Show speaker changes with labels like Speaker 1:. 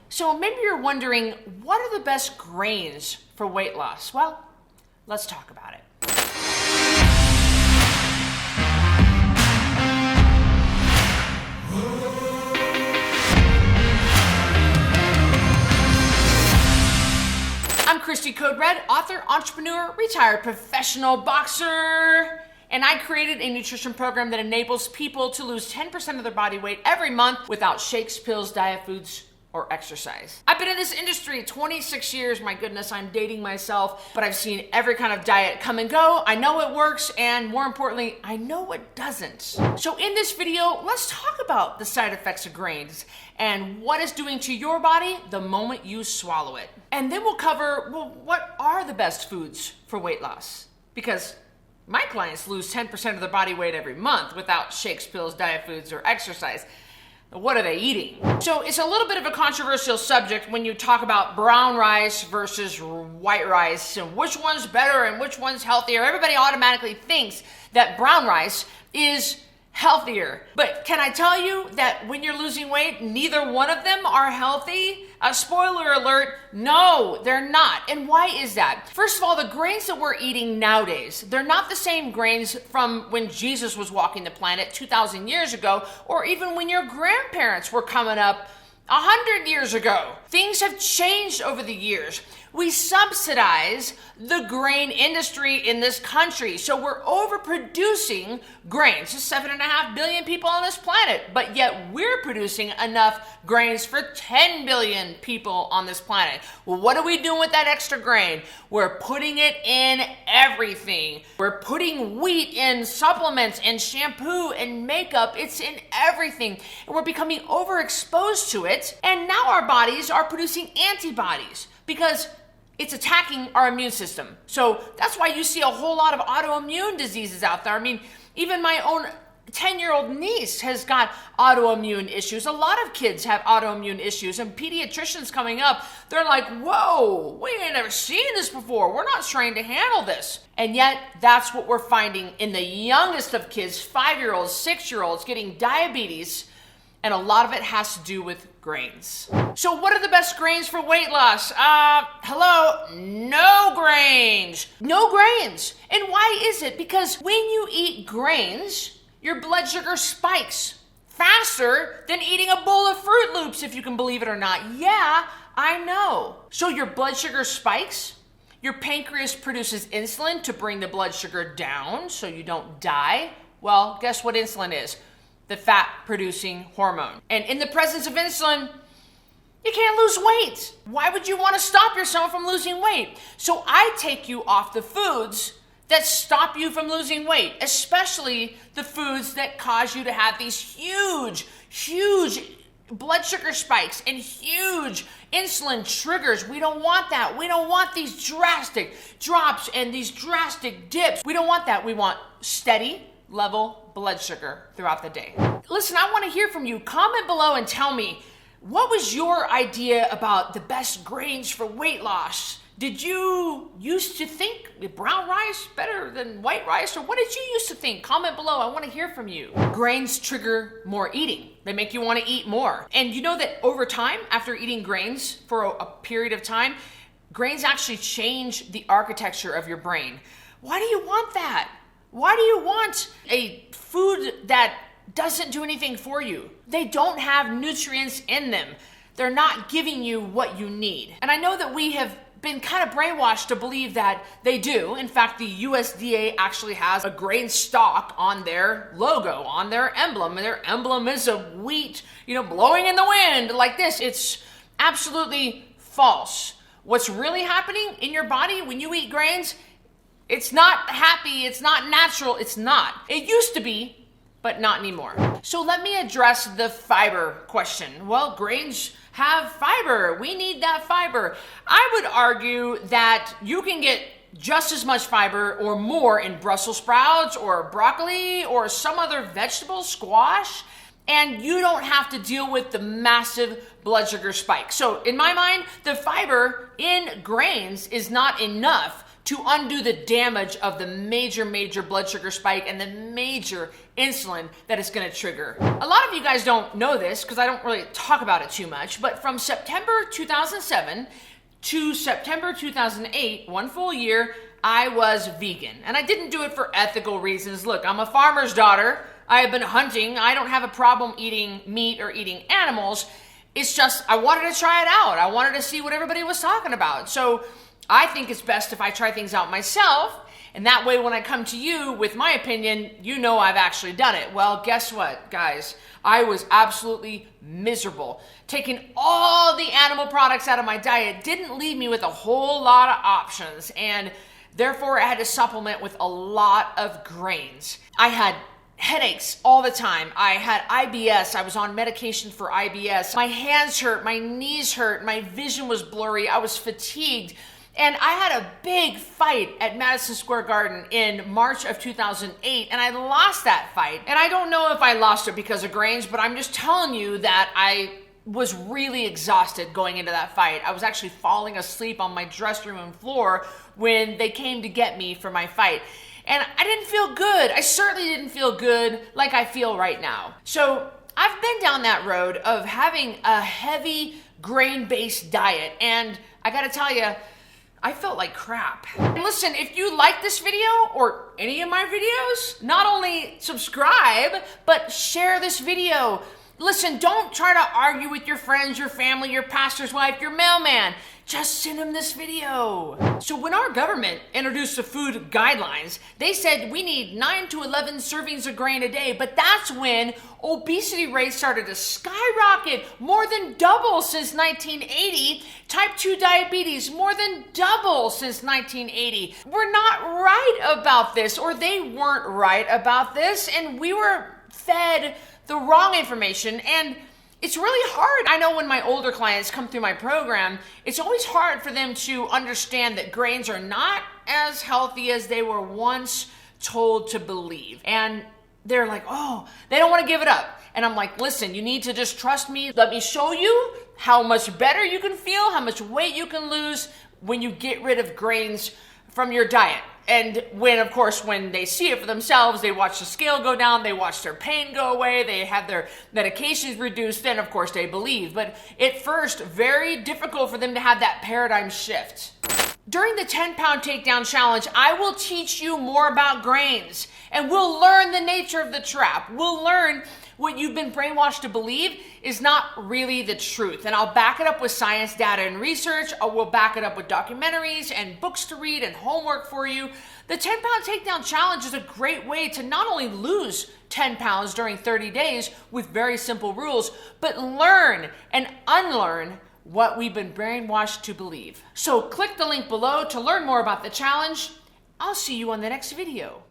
Speaker 1: So maybe you're wondering, what are the best grains for weight loss? Well, let's talk about it. I'm Christy Code Red, author, entrepreneur, retired professional boxer, and I created a nutrition program that enables people to lose 10% of their body weight every month without shakes, pills, diet foods, or exercise. I've been in this industry 26 years. My goodness, I'm dating myself, but I've seen every kind of diet come and go. I know it works, and more importantly, I know it doesn't. So in this video, let's talk about the side effects of grains and what it's doing to your body the moment you swallow it. And then we'll cover, well, what are the best foods for weight loss? Because my clients lose 10% of their body weight every month without shakes, pills, diet foods, or exercise. What are they eating? So it's a little bit of a controversial subject when you talk about brown rice versus white rice and which one's better and which one's healthier. Everybody automatically thinks that brown rice is healthier. But can I tell you that when you're losing weight, neither one of them are healthy? A spoiler alert, no, they're not. And why is that? First of all, the grains that we're eating nowadays, they're not the same grains from when Jesus was walking the planet 2,000 years ago, or even when your grandparents were coming up 100 years ago. Things have changed over the years. We subsidize the grain industry in this country. So we're overproducing grains. There's 7.5 billion people on this planet, but yet we're producing enough grains for 10 billion people on this planet. Well, what are we doing with that extra grain? We're putting it in everything. We're putting wheat in supplements and shampoo and makeup. It's in everything. And we're becoming overexposed to it. And now our bodies are producing antibodies because it's attacking our immune system. So that's why you see a whole lot of autoimmune diseases out there. I mean, even my own 10-year-old niece has got autoimmune issues. A lot of kids have autoimmune issues, and pediatricians coming up, they're like, whoa, we ain't never seen this before. We're not trained to handle this. And yet that's what we're finding in the youngest of kids, 5-year-olds, 6-year-olds getting diabetes. And a lot of it has to do with grains. So what are the best grains for weight loss? No grains. No grains. And why is it? Because when you eat grains, your blood sugar spikes faster than eating a bowl of Fruit Loops, if you can believe it or not. Yeah, I know. So your blood sugar spikes. Your pancreas produces insulin to bring the blood sugar down so you don't die. Well, guess what insulin is? The fat-producing hormone. And in the presence of insulin, you can't lose weight. Why would you want to stop yourself from losing weight? So I take you off the foods that stop you from losing weight, especially the foods that cause you to have these huge blood sugar spikes and huge insulin triggers. We don't want that. We don't want these drastic drops and these drastic dips. We don't want that. We want steady level blood sugar throughout the day. Listen, I want to hear from you. Comment below and tell me, what was your idea about the best grains for weight loss? Did you used to think brown rice better than white rice, or what did you used to think? Comment below. I want to hear from you. Grains trigger more eating. They make you want to eat more. And you know that over time, after eating grains for a period of time, grains actually change the architecture of your brain. Why do you want that? Why do you want a food that doesn't do anything for you? They don't have nutrients in them. They're not giving you what you need. And I know that we have been kind of brainwashed to believe that they do. In fact, the USDA actually has a grain stalk on their logo, on their emblem. And their emblem is a wheat, blowing in the wind like this. It's absolutely false. What's really happening in your body when you eat grains, it's not happy, it's not natural, it's not. It used to be, but not anymore. So let me address the fiber question. Well, grains have fiber. We need that fiber. I would argue that you can get just as much fiber or more in Brussels sprouts or broccoli or some other vegetable, squash, and you don't have to deal with the massive blood sugar spike. So in my mind, the fiber in grains is not enough to undo the damage of the major blood sugar spike and the major insulin that it's gonna trigger. A lot of you guys don't know this because I don't really talk about it too much, but from September 2007 to September 2008, 1 full year, I was vegan. And I didn't do it for ethical reasons. Look, I'm a farmer's daughter. I have been hunting. I don't have a problem eating meat or eating animals. It's just, I wanted to try it out. I wanted to see what everybody was talking about. So I think it's best if I try things out myself. And that way, when I come to you with my opinion, you know I've actually done it. Well, guess what, guys? I was absolutely miserable. Taking all the animal products out of my diet didn't leave me with a whole lot of options. And therefore, I had to supplement with a lot of grains. I had headaches all the time. I had IBS. I was on medication for IBS. My hands hurt, my knees hurt, my vision was blurry. I was fatigued. And I had a big fight at Madison Square Garden in March of 2008, and I lost that fight. And I don't know if I lost it because of grains, but I'm just telling you that I was really exhausted going into that fight. I was actually falling asleep on my dressing room floor when they came to get me for my fight. And I didn't feel good. I certainly didn't feel good like I feel right now. So I've been down that road of having a heavy grain-based diet, and I gotta tell you, I felt like crap. And listen, if you like this video or any of my videos, not only subscribe, but share this video. Listen, don't try to argue with your friends, your family, your pastor's wife, your mailman. Just send them this video. So when our government introduced the food guidelines, they said we need 9 to 11 servings of grain a day, but that's when obesity rates started to skyrocket, more than double since 1980. Type 2 diabetes, more than double since 1980. We're not right about this, or they weren't right about this, and we were fed the wrong information, and it's really hard. I know when my older clients come through my program, it's always hard for them to understand that grains are not as healthy as they were once told to believe. And they're like, oh, they don't want to give it up. And I'm like, listen, you need to just trust me. Let me show you how much better you can feel, how much weight you can lose when you get rid of grains from your diet. And when, of course, when they see it for themselves, they watch the scale go down, they watch their pain go away, they have their medications reduced, then of course they believe. But at first, very difficult for them to have that paradigm shift. During the 10-pound takedown challenge, I will teach you more about grains, and we'll learn the nature of the trap. We'll learn what you've been brainwashed to believe is not really the truth. And I'll back it up with science, data, and research. We'll back it up with documentaries and books to read and homework for you. The 10-pound takedown challenge is a great way to not only lose 10 pounds during 30 days with very simple rules, but learn and unlearn what we've been brainwashed to believe. So click the link below to learn more about the challenge. I'll see you on the next video.